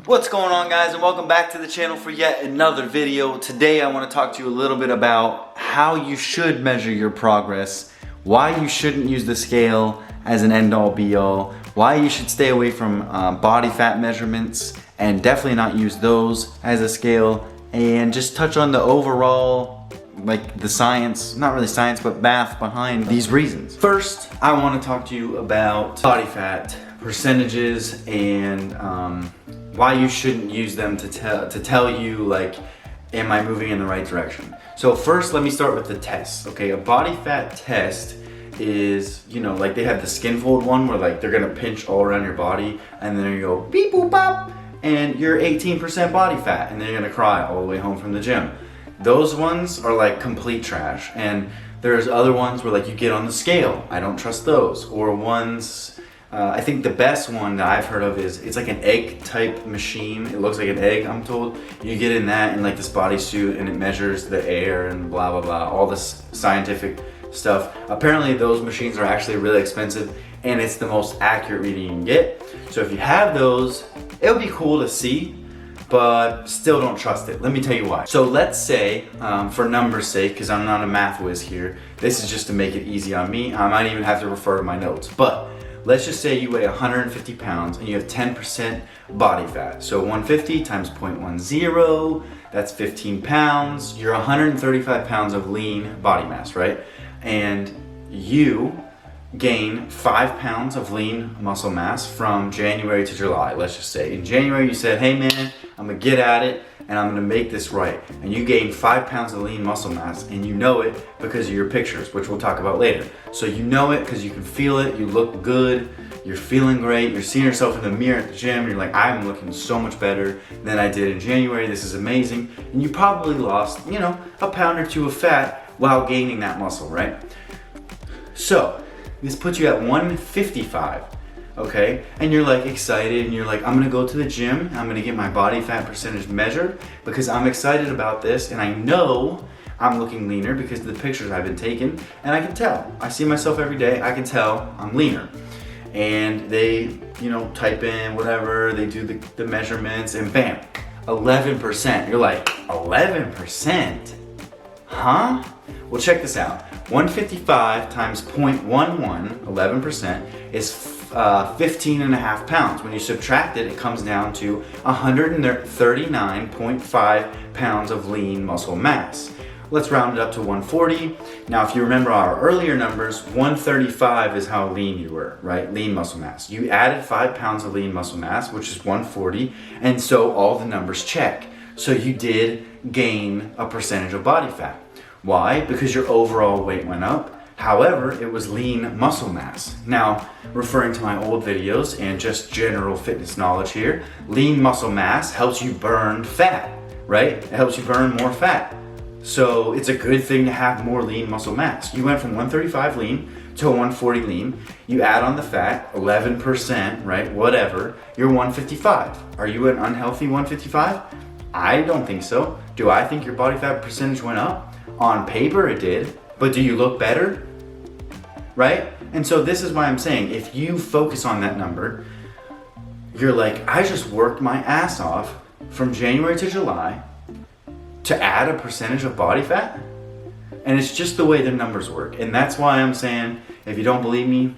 What's going on, guys, and welcome back to the channel for yet another video. Today I want to talk to you a little bit about how you should measure your progress, why you shouldn't use the scale as an end-all be-all, why you should stay away from body fat measurements and definitely not use those as a scale, and just touch on the overall, like the science, not really science, but math behind these reasons. First, I want to talk to you about body fat percentages and why you shouldn't use them to tell you, like, am I moving in the right direction? So first, let me start with the test. Okay, a body fat test is, you know, like they have the skin fold one where like they're gonna pinch all around your body and then you go beep boop bop and you're 18% body fat and then you're gonna cry all the way home from the gym. Those ones are like complete trash. And there's other ones where like you get on the scale. I don't trust those. Or ones, I think the best one that I've heard of is, it's like an egg type machine. It looks like an egg, I'm told. You get in that in like this bodysuit and it measures the air and blah, blah, blah, all this scientific stuff. Apparently those machines are actually really expensive and it's the most accurate reading you can get. So if you have those, it would be cool to see, but still don't trust it. Let me tell you why. So let's say, for numbers' sake, because I'm not a math whiz here, this is just to make it easy on me. I might even have to refer to my notes, but let's just say you weigh 150 pounds and you have 10% body fat. So 150 times 0.10, that's 15 pounds. You're 135 pounds of lean body mass, right? And you gain 5 pounds of lean muscle mass from January to July. Let's just say in January you said, hey man, I'm gonna get at it and I'm gonna make this right. And you gain 5 pounds of lean muscle mass, and you know it because of your pictures, which we'll talk about later. So you know it because you can feel it, you look good, you're feeling great, you're seeing yourself in the mirror at the gym, you're like, I'm looking so much better than I did in January, this is amazing. And you probably lost, you know, a pound or two of fat while gaining that muscle, right? So this puts you at 155. Okay, and you're like excited and you're like, I'm gonna go to the gym, I'm gonna get my body fat percentage measured because I'm excited about this and I know I'm looking leaner because of the pictures I've been taking, and I can tell. I see myself every day, I can tell I'm leaner. And they, you know, type in whatever, they do the measurements and bam, 11%. You're like, 11%? Huh? Well, check this out. 155 times 0.11, 11%, is 15 and a half pounds. When you subtract it, it comes down to 139.5 pounds of lean muscle mass. Let's round it up to 140. Now, if you remember our earlier numbers, 135 is how lean you were, right? Lean muscle mass. You added 5 pounds of lean muscle mass, which is 140, and so all the numbers check. So you did gain a percentage of body fat. Why? Because your overall weight went up. However, it was lean muscle mass. Now, referring to my old videos and just general fitness knowledge here, lean muscle mass helps you burn fat, right? It helps you burn more fat. So it's a good thing to have more lean muscle mass. You went from 135 lean to 140 lean. You add on the fat, 11%, right? Whatever, you're 155. Are you an unhealthy 155? I don't think so. Do I think your body fat percentage went up? On paper it did, but do you look better? Right? And so this is why I'm saying, if you focus on that number, you're like, I just worked my ass off from January to July to add a percentage of body fat. And it's just the way the numbers work. And that's why I'm saying, if you don't believe me,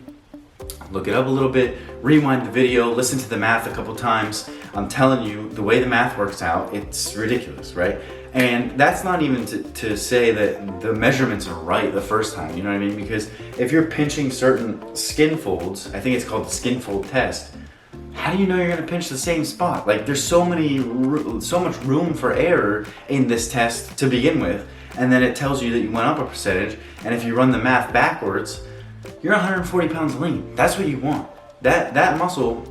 look it up a little bit, rewind the video, listen to the math a couple times. I'm telling you, the way the math works out, it's ridiculous, right? And that's not even to say that the measurements are right the first time, you know what I mean? Because if you're pinching certain skin folds, I think it's called the skin fold test, how do you know you're gonna pinch the same spot? Like, there's so much room for error in this test to begin with, and then it tells you that you went up a percentage, and if you run the math backwards, you're 140 pounds lean. That's what you want. That muscle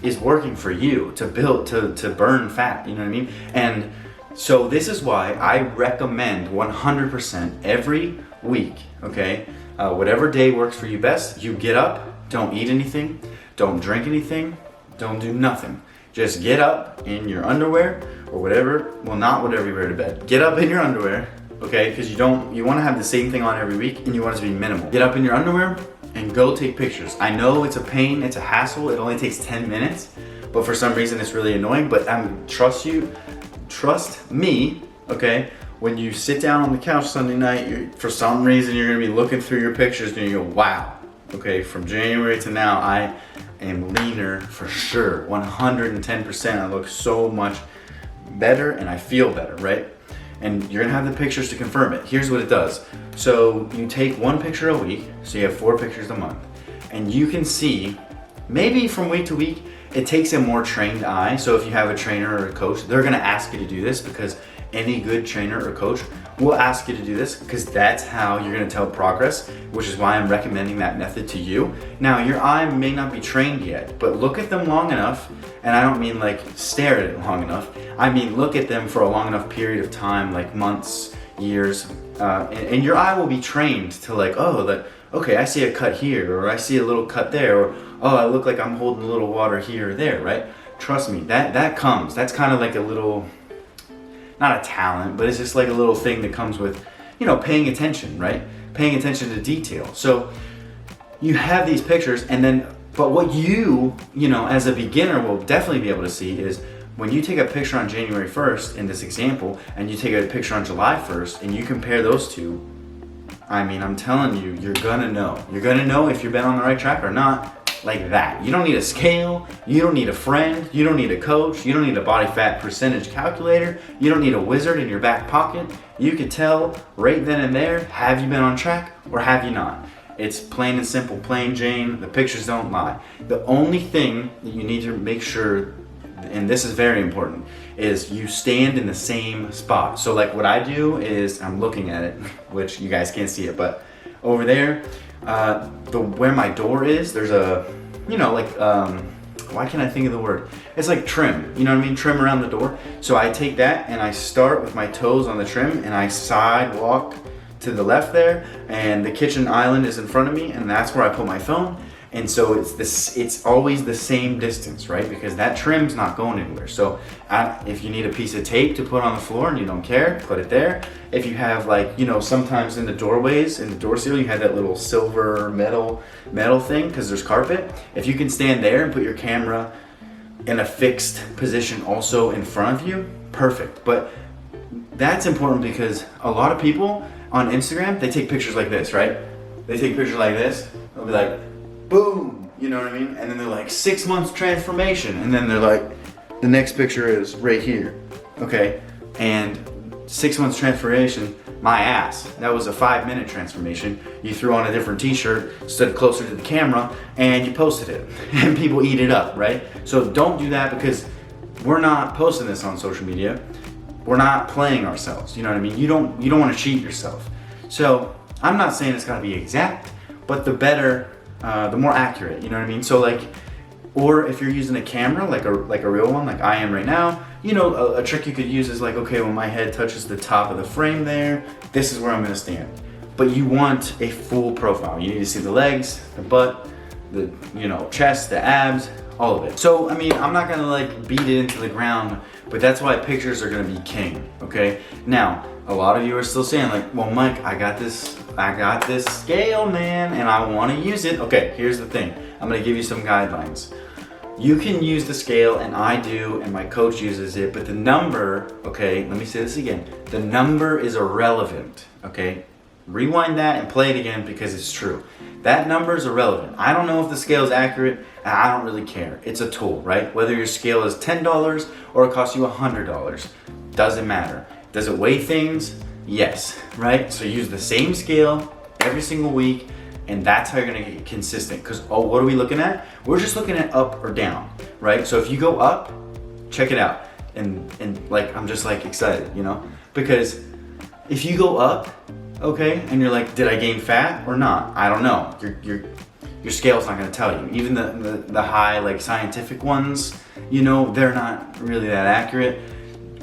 is working for you to build, to burn fat, you know what I mean? And so this is why I recommend 100% every week, okay? Whatever day works for you best, you get up, don't eat anything, don't drink anything, don't do nothing. Just get up in your underwear or whatever, well, not whatever you wear to bed. Get up in your underwear, okay? Because you want to have the same thing on every week and you want it to be minimal. Get up in your underwear and go take pictures. I know it's a pain, it's a hassle, it only takes 10 minutes, but for some reason it's really annoying. But trust me, okay? When you sit down on the couch Sunday night, for some reason you're gonna be looking through your pictures and you go, wow, okay, from January to now, I am leaner for sure, 110%. I look so much better and I feel better, right? And you're gonna have the pictures to confirm it. Here's what it does. So you take one picture a week, so you have 4 pictures a month, and you can see, maybe from week to week, it takes a more trained eye. So if you have a trainer or a coach, they're gonna ask you to do this, because any good trainer or coach will ask you to do this, because that's how you're gonna tell progress, which is why I'm recommending that method to you. Now, your eye may not be trained yet, but look at them long enough, and I don't mean like stare at it long enough, I mean look at them for a long enough period of time, like months, years, and your eye will be trained to like, oh, okay, I see a cut here, or I see a little cut there, or oh, I look like I'm holding a little water here or there, right? Trust me, that comes. That's kind of like a little, not a talent, but it's just like a little thing that comes with, you know, paying attention, right? Paying attention to detail. So you have these pictures, and then, but what you know, as a beginner will definitely be able to see is when you take a picture on January 1st in this example, and you take a picture on July 1st, and you compare those two, I mean, I'm telling you, you're gonna know. You're gonna know if you've been on the right track or not, like that. You don't need a scale, you don't need a friend, you don't need a coach, you don't need a body fat percentage calculator, you don't need a wizard in your back pocket. You can tell right then and there, have you been on track or have you not? It's plain and simple, plain Jane, the pictures don't lie. The only thing that you need to make sure, and this is very important, is you stand in the same spot. So like what I do is, I'm looking at it, which you guys can't see it, but over there, where my door is, there's a, you know, like, why can't I think of the word? It's like trim, you know what I mean? Trim around the door. So I take that and I start with my toes on the trim, and I sidewalk to the left there, and the kitchen island is in front of me, and that's where I put my phone. And so it's always the same distance, right? Because that trim's not going anywhere. So if you need a piece of tape to put on the floor and you don't care, put it there. If you have, like, you know, sometimes in the doorways, in the door seal, you have that little silver metal thing because there's carpet. If you can stand there and put your camera in a fixed position also in front of you, perfect. But that's important because a lot of people on Instagram, they take pictures like this, right? They take pictures like this. They'll be like, boom, you know what I mean? And then they're like, 6 months transformation. And then they're like, the next picture is right here, okay? And 6 months transformation, my ass. That was a 5-minute transformation. You threw on a different t-shirt, stood closer to the camera, and you posted it. And people eat it up, right? So don't do that, because we're not posting this on social media. We're not playing ourselves, you know what I mean? You don't want to cheat yourself. So I'm not saying it's gotta be exact, but the better, the more accurate, you know what I mean? So like, or if you're using a camera, like a real one, like I am right now, you know, a trick you could use is like, okay, when my head touches the top of the frame there, this is where I'm gonna stand. But you want a full profile. You need to see the legs, the butt, the, you know, chest, the abs, all of it. So, I mean, I'm not gonna like beat it into the ground, but that's why pictures are gonna be king, okay? Now, a lot of you are still saying like, well, Mike, I got this scale, man, and I wanna use it. Okay, here's the thing. I'm gonna give you some guidelines. You can use the scale, and I do, and my coach uses it, but the number, okay, let me say this again. The number is irrelevant, okay? Rewind that and play it again because it's true. That number is irrelevant. I don't know if the scale is accurate, and I don't really care. It's a tool, right? Whether your scale is $10 or it costs you $100, doesn't matter. Does it weigh things? Yes, right? So use the same scale every single week, and that's how you're gonna get consistent. Because, oh, what are we looking at? We're just looking at up or down, right? So if you go up, check it out. And like, I'm just like excited, you know? Because if you go up, okay, and you're like, did I gain fat or not? I don't know. Your scale's not gonna tell you. Even the high, like scientific ones, you know, they're not really that accurate.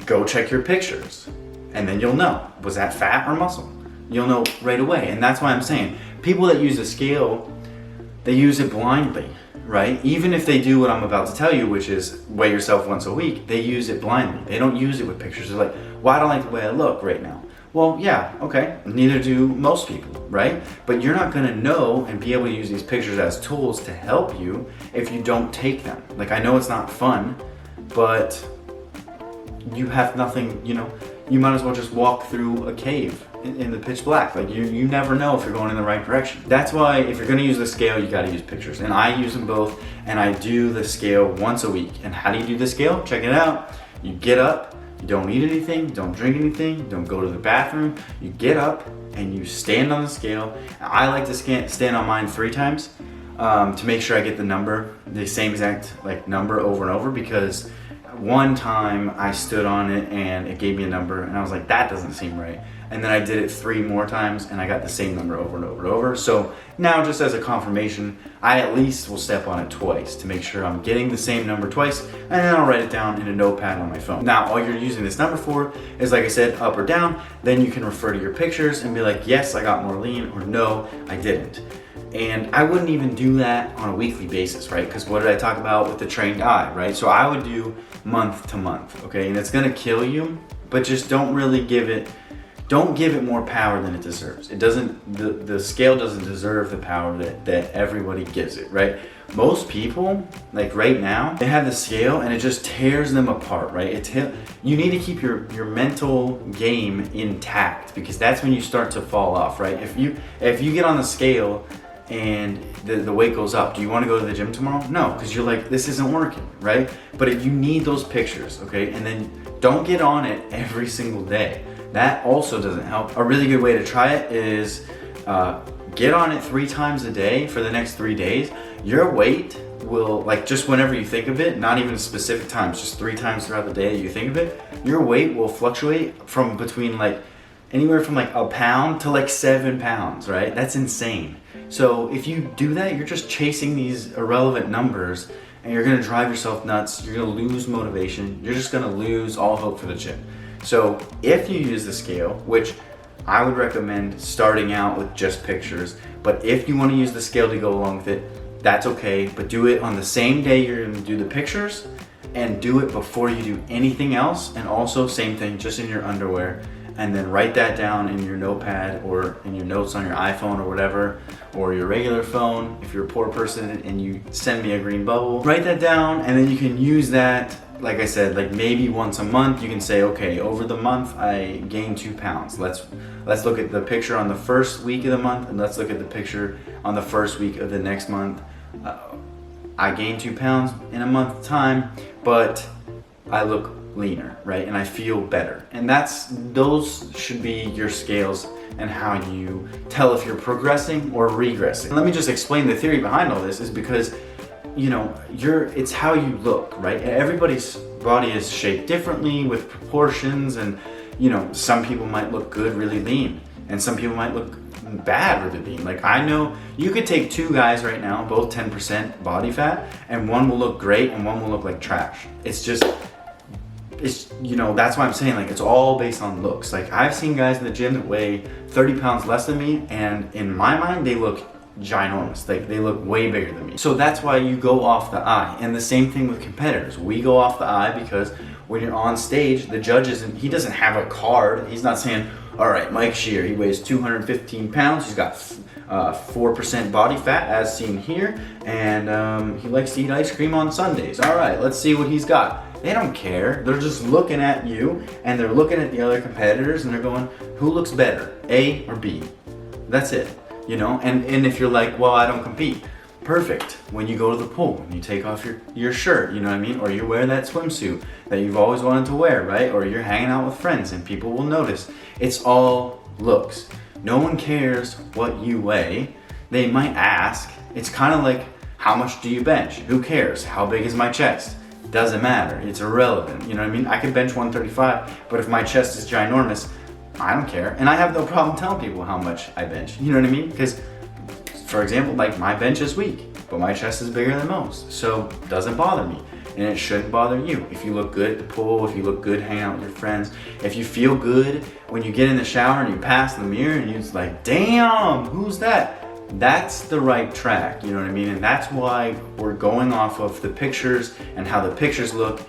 Go check your pictures, and then you'll know, was that fat or muscle? You'll know right away. And that's why I'm saying, people that use a scale, they use it blindly, right? Even if they do what I'm about to tell you, which is weigh yourself once a week, they use it blindly. They don't use it with pictures. They're like, well, I don't like the way I look right now. Well, yeah, okay, neither do most people, right? But you're not gonna know and be able to use these pictures as tools to help you if you don't take them. Like, I know it's not fun, but you have nothing, you know, you might as well just walk through a cave in the pitch black. Like, you never know if you're going in the right direction. That's why if you're gonna use the scale, you gotta use pictures. And I use them both, and I do the scale once a week. And how do you do the scale? Check it out. You get up, you don't eat anything, don't drink anything, don't go to the bathroom. You get up and you stand on the scale. I like to stand on mine 3 times to make sure I get the number, the same exact like number over and over, because one time I stood on it and it gave me a number and I was like, that doesn't seem right. And then I did it 3 more times and I got the same number over and over and over. So now, just as a confirmation, I at least will step on it twice to make sure I'm getting the same number twice, and then I'll write it down in a notepad on my phone. Now, all you're using this number for is, like I said, up or down. Then you can refer to your pictures and be like, yes, I got more lean, or no, I didn't. And I wouldn't even do that on a weekly basis, right? Because what did I talk about with the trained eye, right? So I would do month to month, okay? And it's gonna kill you, but just don't give it more power than it deserves. It doesn't, the scale doesn't deserve the power that everybody gives it, right? Most people, like right now, they have the scale and it just tears them apart, right? You need to keep your mental game intact, because that's when you start to fall off, right? If you get on the scale and the weight goes up, do you want to go to the gym tomorrow? No, because you're like, this isn't working, right? But you need those pictures, okay? And then don't get on it every single day. That also doesn't help. A really good way to try it is get on it 3 times a day for the next 3 days. Your weight will, like, just whenever you think of it, not even specific times, just 3 times throughout the day that you think of it, your weight will fluctuate from between like anywhere from like a pound to like 7 pounds, right? That's insane. So if you do that, you're just chasing these irrelevant numbers and you're gonna drive yourself nuts. You're gonna lose motivation. You're just gonna lose all hope for the gym. So if you use the scale, which I would recommend starting out with just pictures, but if you want to use the scale to go along with it, that's okay, but do it on the same day you're going to do the pictures, and do it before you do anything else. And also, same thing, just in your underwear, and then write that down in your notepad or in your notes on your iPhone or whatever, or your regular phone. If you're a poor person and you send me a green bubble, write that down, and then you can use that. Like I said, like maybe once a month you can say, okay, over the month I gained 2 pounds. Let's look at the picture on the first week of the month, and let's look at the picture on the first week of the next month. I gained 2 pounds in a month's time, but I look leaner, right? And I feel better. And those should be your scales and how you tell if you're progressing or regressing. Let me just explain the theory behind all this. Is because, you know, it's how you look, right? Everybody's body is shaped differently with proportions, and you know, some people might look good really lean, and some people might look bad really lean. Like, I know you could take 2 guys right now, both 10% body fat, and one will look great and one will look like trash. It's you know, that's why I'm saying, like, it's all based on looks. Like, I've seen guys in the gym that weigh 30 pounds less than me, and in my mind they look ginormous. They look way bigger than me. So that's why you go off the eye. And the same thing with competitors. We go off the eye because when you're on stage, the judge he doesn't have a card. He's not saying, all right, Mike Shear, he weighs 215 pounds. He's got 4% body fat as seen here. And he likes to eat ice cream on Sundays. All right, let's see what he's got. They don't care. They're just looking at you, and they're looking at the other competitors, and they're going, who looks better, A or B? That's it. You know, and if you're like, well, I don't compete, perfect. When you go to the pool and you take off your shirt, you know what I mean? Or you wear that swimsuit that you've always wanted to wear, right? Or you're hanging out with friends and people will notice. It's all looks. No one cares what you weigh. They might ask. It's kind of like, how much do you bench? Who cares? How big is my chest? Doesn't matter. It's irrelevant. You know what I mean? I could bench 135, but if my chest is ginormous, I don't care. And I have no problem telling people how much I bench. You know what I mean? Because, for example, like, my bench is weak, but my chest is bigger than most. So it doesn't bother me. And it shouldn't bother you. If you look good at the pool, if you look good hanging out with your friends, if you feel good when you get in the shower and you pass the mirror and you're just like, damn, who's that? That's the right track. You know what I mean? And that's why we're going off of the pictures and how the pictures look.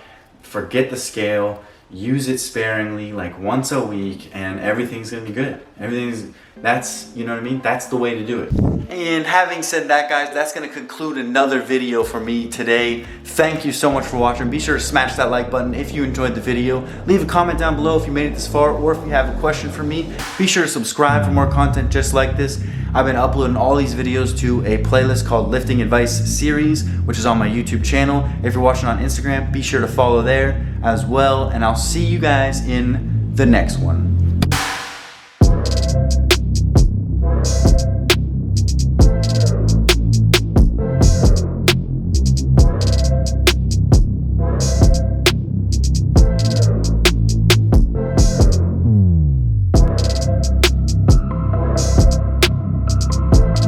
Forget the scale. use it sparingly, like once a week, and everything's gonna be good. That's, you know what I mean? That's the way to do it. And having said that, guys, that's gonna conclude another video for me today. Thank you so much for watching. Be sure to smash that like button if you enjoyed the video. Leave a comment down below if you made it this far, or if you have a question for me. Be sure to subscribe for more content just like this. I've been uploading all these videos to a playlist called Lifting Advice Series, which is on my YouTube channel. If you're watching on Instagram, be sure to follow there as well, and I'll see you guys in the next one.